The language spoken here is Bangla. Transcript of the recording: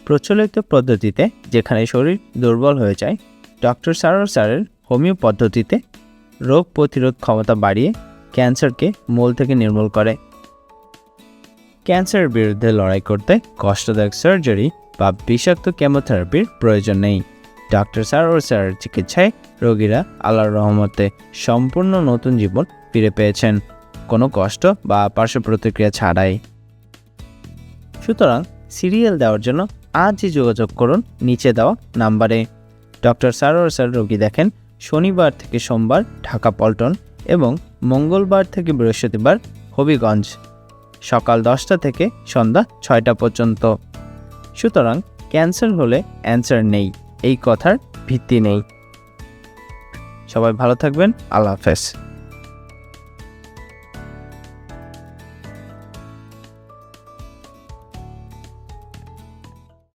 প্রচলিত পদ্ধতিতে যেখানে শরীর দুর্বল হয়ে যায়, ডক্টর সারোর স্যারের হোমিও পদ্ধতিতে রোগ প্রতিরোধ ক্ষমতা বাড়িয়ে ক্যান্সারকে মূল থেকে নির্মূল করে। ক্যান্সারের বিরুদ্ধে লড়াই করতে কষ্টদায়ক সার্জারি বা বিষাক্ত কেমোথেরাপির প্রয়োজন নেই। ডক্টর সারোর স্যারের চিকিৎসায় রোগীরা আল্লাহর রহমতে সম্পূর্ণ নতুন জীবন ফিরে পেয়েছেন, কোনো কষ্ট বা পার্শ্ব প্রতিক্রিয়া ছাড়াই। সুতরাং সিরিয়াল দেওয়ার জন্য আজই যোগাযোগ করুন নিচে দেওয়া নাম্বারে। ডক্টর সারোর স্যার রোগী দেখেন শনিবার থেকে সোমবার ঢাকা পল্টন এবং মঙ্গলবার থেকে বৃহস্পতিবার হবিগঞ্জ, সকাল 10টা থেকে সন্ধ্যা 6টা পর্যন্ত। সুতরাং ক্যান্সার হলে অ্যান্সার নেই, এই কথার ভিত্তি নেই। সবাই ভালো থাকবেন। আল্লাহ হাফেজ।